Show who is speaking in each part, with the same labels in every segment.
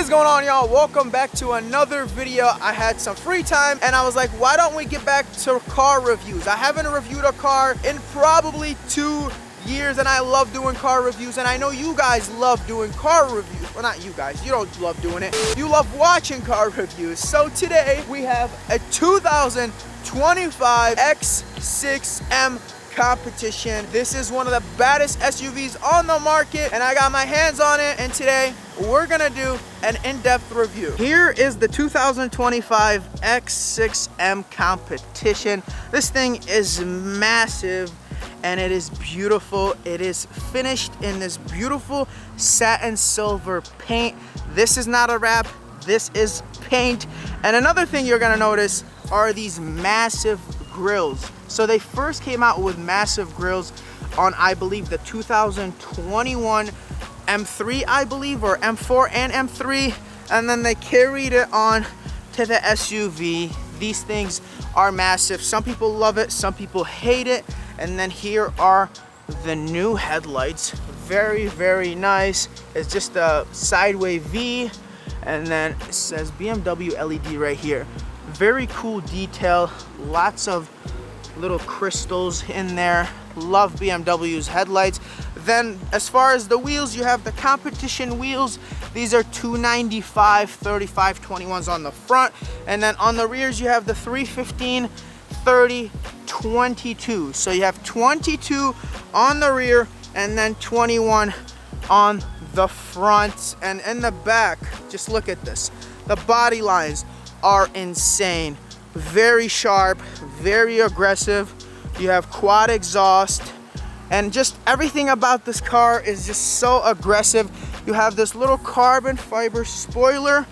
Speaker 1: is going on, y'all? Welcome back to another video. I had some free time and I was like, why don't we get back to car reviews? I haven't reviewed a car in probably 2 years and I love doing car reviews, and I know you guys love doing car reviews. Well, not you guys, you don't love doing it. You love watching car reviews. So today we have a 2025 X6M Competition. This is one of the baddest SUVs on the market and I got my hands on it, and today we're gonna do an in-depth review. Here is the 2025 X6M Competition. This thing is massive and it is beautiful. It is finished in this beautiful satin silver paint. This is not a wrap, this is paint. And another thing you're gonna notice are these massive grills. So they first came out with massive grills on, I believe, the 2021 M3, I believe, or M4 and M3, and then they carried it on to the SUV. These things are massive. Some people love it, some people hate it. And then here are the new headlights. Very, very nice. It's just a sideway V, and then it says BMW LED right here. Very cool detail, lots of little crystals in there. Love BMW's headlights. Then as far as the wheels, you have the competition wheels. These are 295 35 21s on the front, and then on the rears you have the 315 30 22. So you have 22 on the rear and then 21 on the front. And in the back, just look at this. The body lines are insane. Very sharp, very aggressive. You have quad exhaust, and just everything about this car is just so aggressive. You have this little carbon fiber spoiler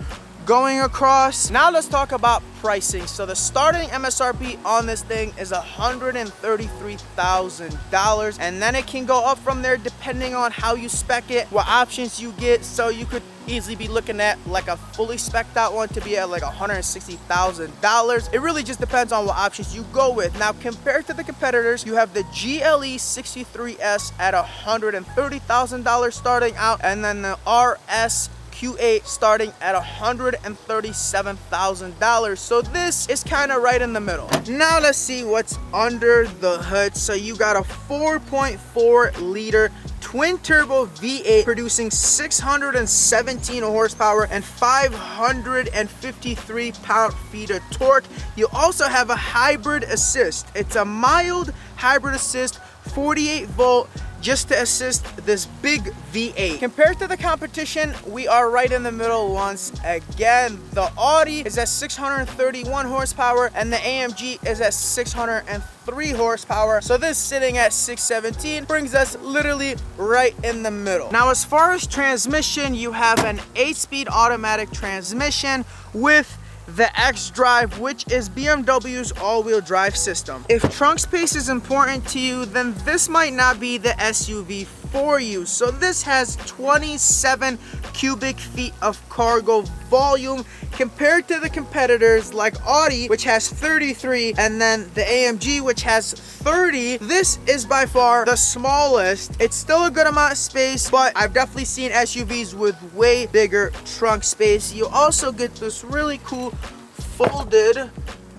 Speaker 1: going across. Now let's talk about pricing. So the starting MSRP on this thing is $133,000, and then it can go up from there depending on how you spec it, what options you get. So you could easily be looking at like a fully spec'd out one to be at like $160,000. It really just depends on what options you go with. Now compared to the competitors, you have the GLE63 S at $130,000 starting out, and then the RSQ8 starting at $137,000. So this is kind of right in the middle. Now let's see what's under the hood. So you got a 4.4 liter twin turbo V8 producing 617 horsepower and 553 pound-feet of torque. You also have a hybrid assist. It's a mild hybrid assist, 48 volt, just to assist this big V8. Compared to the competition, we are right in the middle once again. The Audi is at 631 horsepower and the AMG is at 603 horsepower. So this sitting at 617 brings us literally right in the middle. Now as far as transmission, you have an 8-speed automatic transmission with the X-Drive, which is BMW's all-wheel drive system. If trunk space is important to you, then this might not be the SUV for you. So this has 27 cubic feet of cargo volume compared to the competitors like Audi, which has 33, and then the AMG, which has 30. This is by far the smallest. It's still a good amount of space, but I've definitely seen SUVs with way bigger trunk space. You also get this really cool folded,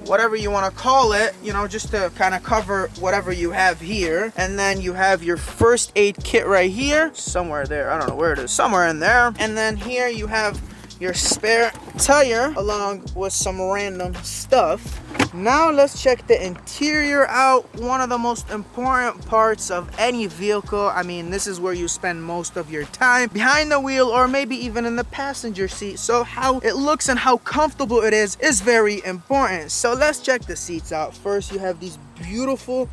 Speaker 1: whatever you want to call it, you know, just to kind of cover whatever you have here. And then you have your first aid kit right here, somewhere there. I don't know where it is, somewhere in there. And then here you have your spare tire along with some random stuff. Now let's check the interior out. One of the most important parts of any vehicle. I mean, this is where you spend most of your time, behind the wheel or maybe even in the passenger seat. So how it looks and how comfortable it is very important. So let's check the seats out. First, you have these beautiful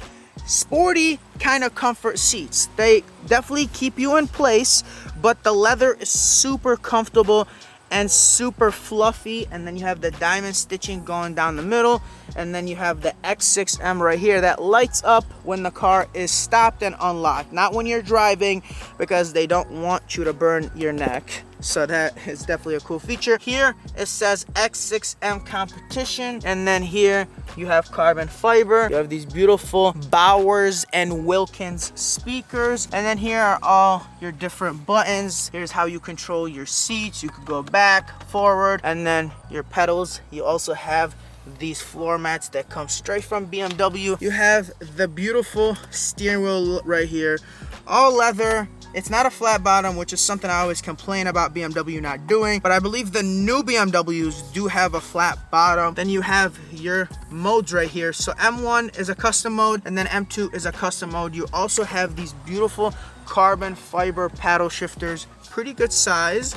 Speaker 1: sporty kind of comfort seats. They definitely keep you in place, but the leather is super comfortable and super fluffy. And then you have the diamond stitching going down the middle, and then you have the X6M right here that lights up when the car is stopped and unlocked, not when you're driving, because they don't want you to burn your neck. So that is definitely a cool feature. Here it says X6M Competition, and then here you have carbon fiber. You have these beautiful Bowers and Wilkins speakers, and then here are all your different buttons. Here's how you control your seats. You could go back, forward, and then your pedals. You also have these floor mats that come straight from BMW. You have the beautiful steering wheel right here, all leather. It's not a flat bottom, which is something I always complain about BMW not doing, but I believe the new BMWs do have a flat bottom. Then you have your modes right here. So M1 is a custom mode, and then M2 is a custom mode. You also have these beautiful carbon fiber paddle shifters, pretty good size.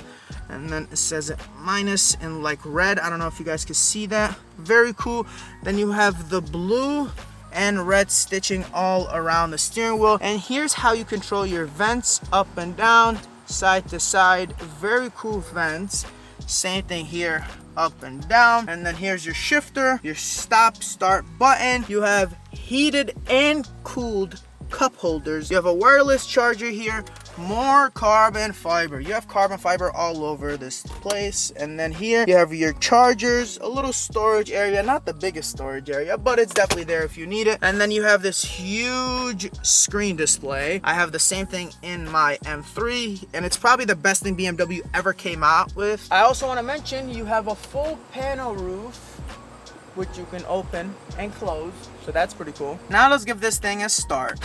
Speaker 1: And then it says it minus in like red. I don't know if you guys can see that. Very cool. Then you have the blue and red stitching all around the steering wheel. And here's how you control your vents, up and down, side to side. Very cool vents. Same thing here, up and down. And then here's your shifter, your stop start button. You have heated and cooled cup holders. You have a wireless charger here, more carbon fiber. You have carbon fiber all over this place. And then here you have your chargers, a little storage area, not the biggest storage area, but it's definitely there if you need it. And then you have this huge screen display. I have the same thing in my M3, and it's probably the best thing BMW ever came out with. I also want to mention you have a full panel roof, which you can open and close, so that's pretty cool. Now let's give this thing a start.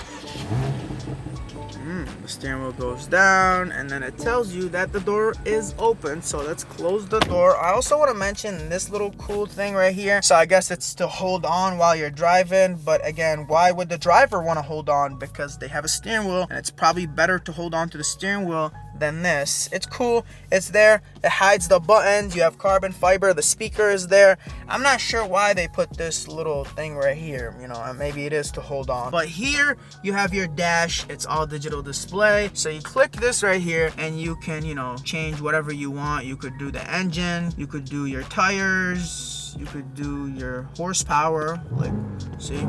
Speaker 1: The steering wheel goes down, and then it tells you that the door is open, so let's close the door. I also want to mention this little cool thing right here. So I guess it's to hold on while you're driving, but again, why would the driver want to hold on? Because they have a steering wheel, and it's probably better to hold on to the steering wheel than this. It's cool, it's there, it hides the buttons. You have carbon fiber, the speaker is there. I'm not sure why they put this little thing right here, you know, maybe it is to hold on. But here you have your dash, it's all digital display. So you click this right here and you can, you know, change whatever you want. You could do the engine, you could do your tires, you could do your horsepower, like, see?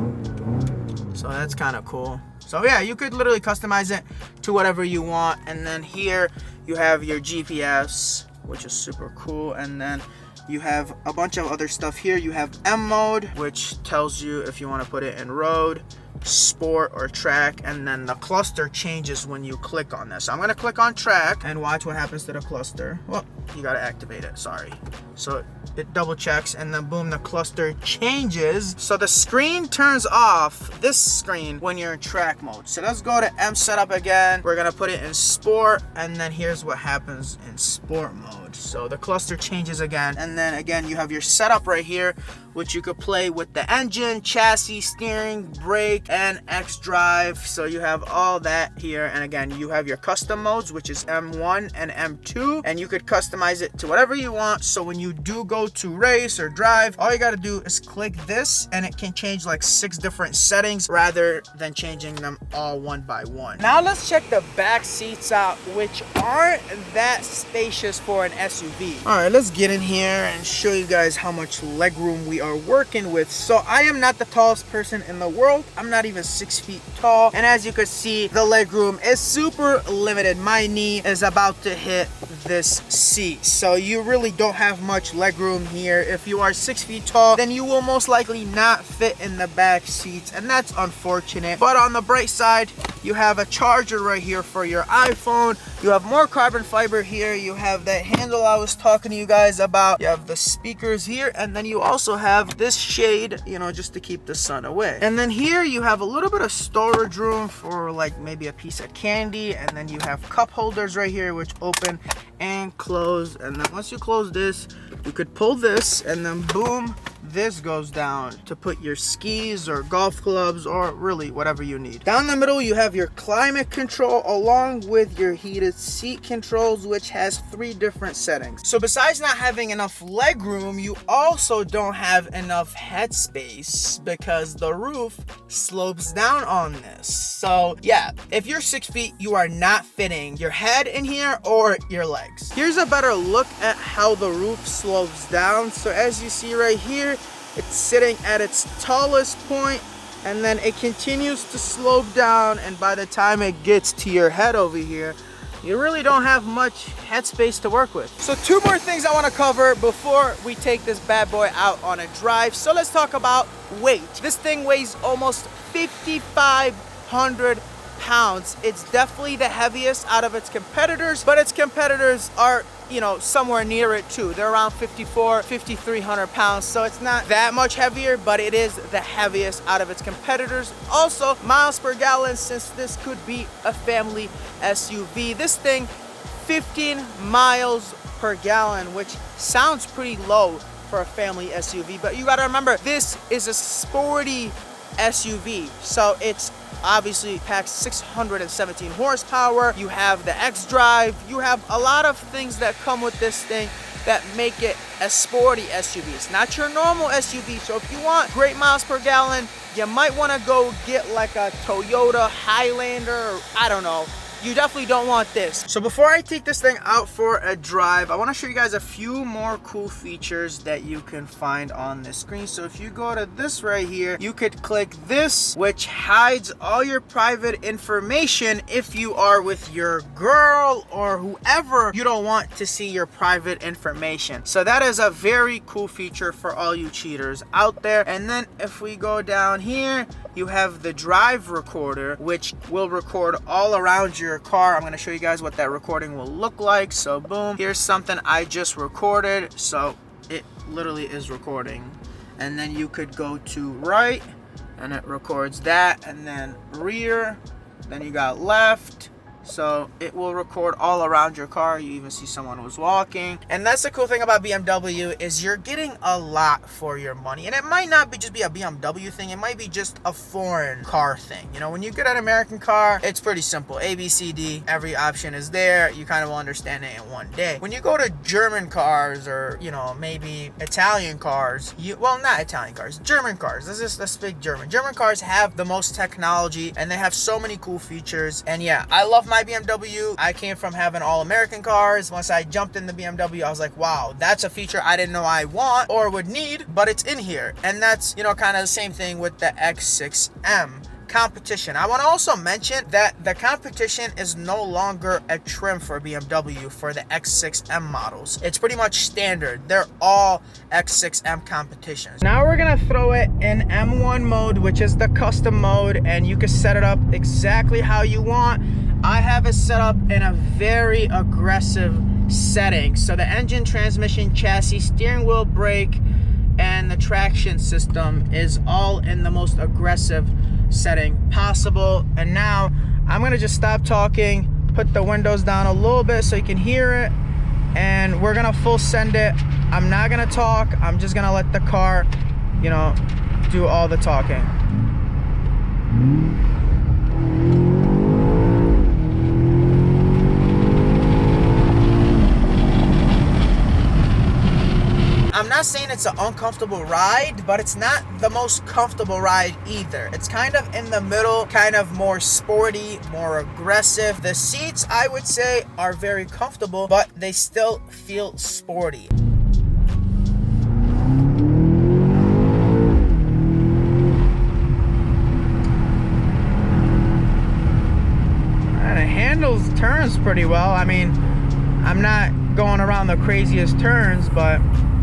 Speaker 1: So that's kind of cool. So yeah, you could literally customize it to whatever you want. And then here you have your GPS, which is super cool. And then you have a bunch of other stuff here. You have M mode, which tells you if you want to put it in road, sport, or track. And then the cluster changes when you click on this. So I'm going to click on track and watch what happens to the cluster. Well, you got to activate it, sorry. So it double checks, and then boom, the cluster changes. So the screen turns off, this screen, when you're in track mode. So let's go to M setup again. We're gonna put it in sport, and then here's what happens in sport mode. So the cluster changes again, and then again you have your setup right here, which you could play with the engine, chassis, steering, brake, and X drive. So you have all that here. And again, you have your custom modes, which is M1 and M2, and you could customize it to whatever you want. So when you do go to race or drive, all you got to do is click this, and it can change like 6 different settings rather than changing them all one by one. Now let's check the back seats out, which aren't that spacious for an SUV. All right, let's get in here and show you guys how much legroom we are working with. So I am not the tallest person in the world. I'm not even 6 feet tall, and as you can see, the legroom is super limited. My knee is about to hit this seat, so you really don't have much legroom here. If you are 6 feet tall, then you will most likely not fit in the back seats, and that's unfortunate. But on the bright side, you have a charger right here for your iPhone. You have more carbon fiber here. You have that handle I was talking to you guys about. You have the speakers here, and then you also have this shade, you know, just to keep the sun away. And then here you have a little bit of storage room for like maybe a piece of candy, and then you have cup holders right here which open and close. And then once you close this, you could pull this, and then boom, this goes down to put your skis or golf clubs or really whatever you need. Down the middle, you have your climate control along with your heated seat controls, which has 3 different settings. So besides not having enough leg room, you also don't have enough headspace because the roof slopes down on this. So yeah, if you're 6 feet, you are not fitting your head in here or your legs. Here's a better look at how the roof slopes down. So as you see right here, it's sitting at its tallest point, and then it continues to slope down, and by the time it gets to your head over here, you really don't have much headspace to work with. So 2 more things I want to cover before we take this bad boy out on a drive. So let's talk about weight. This thing weighs almost 5,500 pounds. It's definitely the heaviest out of its competitors, but its competitors are, you know, somewhere near it too. They're around 5,300 pounds, so it's not that much heavier, but it is the heaviest out of its competitors. Also, miles per gallon, since this could be a family SUV. This thing, 15 miles per gallon, which sounds pretty low for a family SUV, but you gotta remember, this is a sporty SUV, so it's obviously packs 617 horsepower. You have the X-Drive. You have a lot of things that come with this thing that make it a sporty SUV. It's not your normal SUV, so if you want great miles per gallon, you might want to go get like a Toyota Highlander, or I don't know. You definitely don't want this. So before I take this thing out for a drive, I want to show you guys a few more cool features that you can find on this screen. So if you go to this right here, you could click this, which hides all your private information if you are with your girl or whoever you don't want to see your private information. So that is a very cool feature for all you cheaters out there. And then if we go down here, you have the drive recorder, which will record all around your car. I'm going to show you guys what that recording will look like. So boom, here's something I just recorded. So it literally is recording. And then you could go to right and it records that, and then rear, then you got left. So it will record all around your car. You even see someone who's walking. And that's the cool thing about BMW, is you're getting a lot for your money. And it might not just be a BMW thing. It might be just a foreign car thing. You know, when you get an American car, it's pretty simple. A, B, C, D, every option is there. You kind of will understand it in one day. When you go to German cars, or, you know, maybe Italian cars, well, not Italian cars, German cars. Let's speak German. German cars have the most technology, and they have so many cool features. And yeah, I love my BMW. I came from having all American cars. Once I jumped in the BMW, I was like, wow, that's a feature I didn't know I want or would need, but it's in here. And that's, you know, kind of the same thing with the X6M Competition. I want to also mention that the Competition is no longer a trim for BMW for the X6M models. It's pretty much standard. They're all X6M Competitions. Now we're gonna throw it in M1 mode, which is the custom mode, and you can set it up exactly how you want. I have it set up in a very aggressive setting. So the engine, transmission, chassis, steering wheel, brake, and the traction system is all in the most aggressive setting possible. And now I'm gonna just stop talking, put the windows down a little bit so you can hear it, and we're gonna full send it. I'm not gonna talk. I'm just gonna let the car, you know, do all the talking. I'm not saying it's an uncomfortable ride, but it's not the most comfortable ride either. It's kind of in the middle, kind of more sporty, more aggressive. The seats, I would say, are very comfortable, but they still feel sporty. And it handles turns pretty well. I mean, I'm not going around the craziest turns, but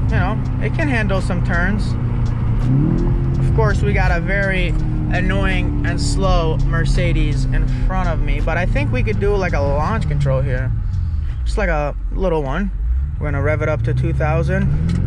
Speaker 1: you know, it can handle some turns. Of course, we got a very annoying and slow Mercedes in front of me, but I think we could do like a launch control here. Just like a little one. We're gonna rev it up to 2,000.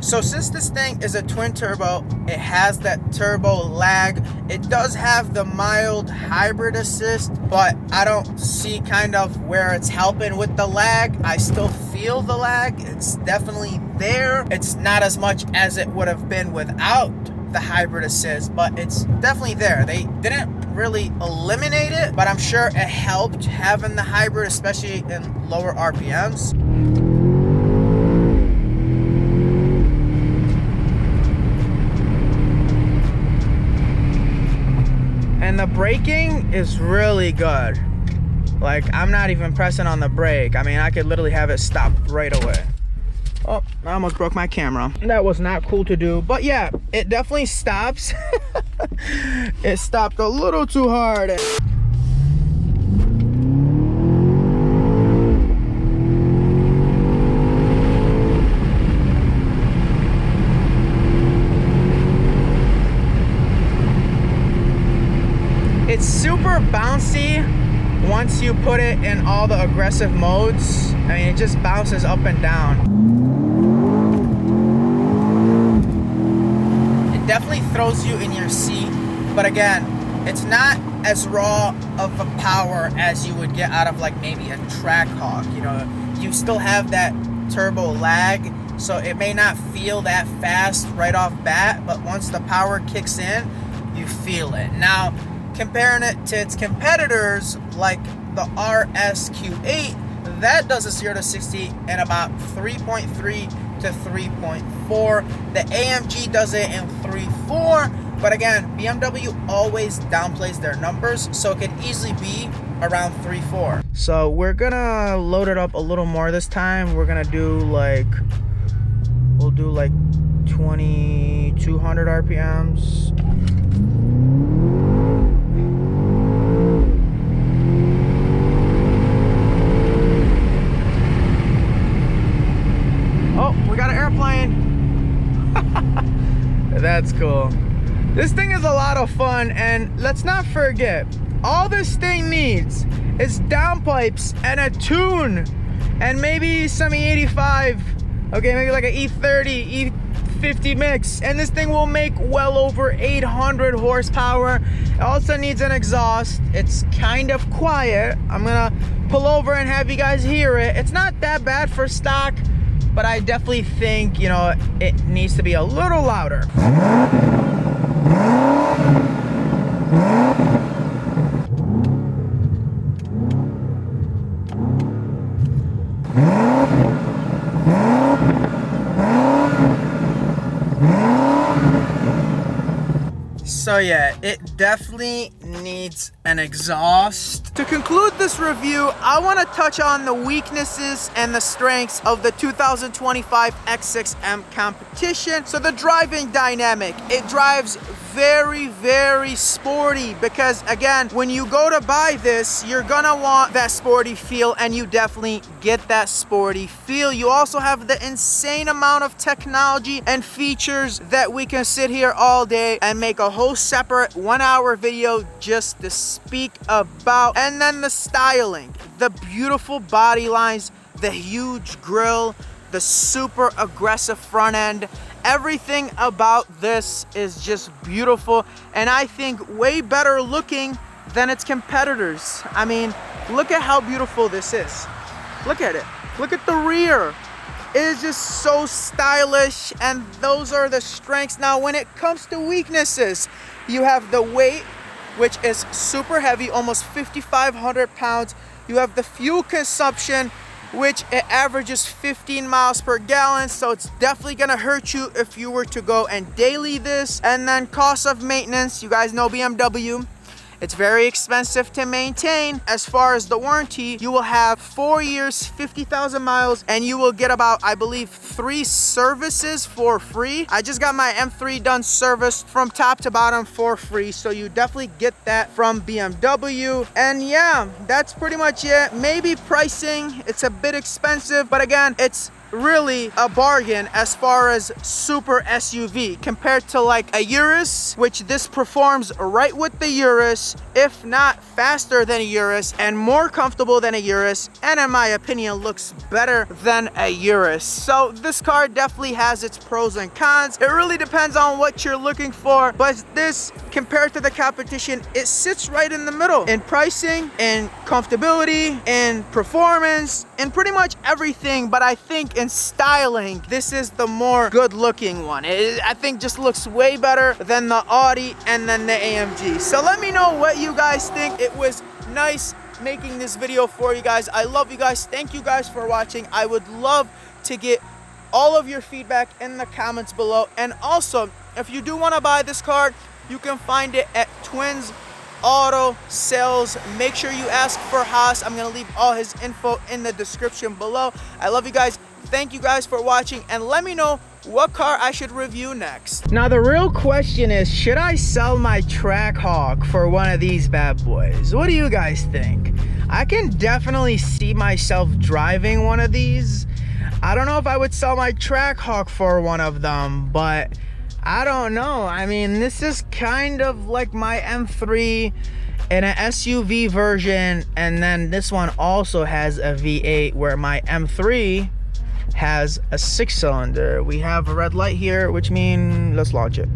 Speaker 1: So since this thing is a twin turbo, it has that turbo lag. It does have the mild hybrid assist, but I don't see kind of where it's helping with the lag. I still feel the lag. It's definitely there. It's not as much as it would have been without the hybrid assist, but it's definitely there. They didn't really eliminate it, but I'm sure it helped having the hybrid, especially in lower RPMs. And the braking is really good. Like, I'm not even pressing on the brake. I mean, I could literally have it stop right away. So, you know, it can handle some turns. And the braking is really good. Like, I'm not even pressing on the brake. I mean, I could literally have it stop right away. So, Oh, I almost broke my camera. That was not cool to do, but yeah, it definitely stops. It stopped a little too hard. It's super bouncy once you put it in all the aggressive modes. I mean, it just bounces up and down. It definitely throws you in your seat, but again, it's not as raw of a power as you would get out of like maybe a Trackhawk. You know, you still have that turbo lag, so it may not feel that fast right off bat, but once the power kicks in, you feel it. Now, comparing it to its competitors like the RSQ8, that does a 0 to 60 in about 3.3 to 3.4. The AMG does it in 3.4, but again, BMW always downplays their numbers, so it could easily be around 3.4. So we're gonna load it up a little more this time. We're gonna do like, we'll do like 2200 RPMs. We got an airplane. That's cool. This thing is a lot of fun, and let's not forget, all this thing needs is downpipes and a tune and maybe some E85. Okay, maybe like an E30, E50 mix, and this thing will make well over 800 horsepower. It also needs an exhaust. It's kind of quiet. I'm gonna pull over and have you guys hear it. It's not that bad for stock, but I definitely think, you know, it needs to be a little louder. So yeah, it definitely needs an exhaust. To conclude this review, I want to touch on the weaknesses and the strengths of the 2025 X6M Competition. So the driving dynamic, it drives very, very sporty, because again, when you go to buy this, you're gonna want that sporty feel, and you definitely get that sporty feel. You also have the insane amount of technology and features that we can sit here all day and make a whole separate 1-hour video just to speak about. And then the styling, the beautiful body lines, the huge grille, the super aggressive front end. Everything about this is just beautiful, and I think way better looking than its competitors. I mean, look at how beautiful this is. Look at it. Look at the rear. It is just so stylish, and those are the strengths. Now, when it comes to weaknesses, you have the weight, which is super heavy, almost 5,500 pounds. You have the fuel consumption, which it averages 15 miles per gallon, so it's definitely gonna hurt you if you were to go and daily this. And then cost of maintenance, you guys know BMW, it's very expensive to maintain. As far as the warranty, you will have 4 years, 50,000 miles, and you will get about, I believe, 3 services for free. I just got my M3 done serviced from top to bottom for free, so you definitely get that from BMW. And yeah, that's pretty much it. Maybe pricing, it's a bit expensive, but again, it's really a bargain as far as super SUV compared to like a Urus, which this performs right with the Urus, if not faster than a Urus and more comfortable than a Urus, and in my opinion looks better than a Urus. So this car definitely has its pros and cons. It really depends on what you're looking for, but this, compared to the competition, it sits right in the middle in pricing, in comfortability, in performance, in pretty much everything. But I think in styling, this is the more good looking one. I think just looks way better than the Audi and then the AMG. So let me know what you guys think. It was nice making this video for you guys. I love you guys. Thank you guys for watching. I would love to get all of your feedback in the comments below. And also, if you do want to buy this car, you can find it at Twins Auto Sales. Make sure you ask for Haas. I'm gonna leave all his info in the description below. I love you guys. thank you guys for watching, and let me know what car I should review next. Now the real question is, should I sell my Trackhawk for one of these bad boys? What do you guys think? I can definitely see myself driving one of these. I don't know if I would sell my Trackhawk for one of them, but I don't know. I mean, this is kind of like my M3 in an SUV version, and then this one also has a V8 where my M3 has a 6-cylinder. We have a red light here, which means let's launch it.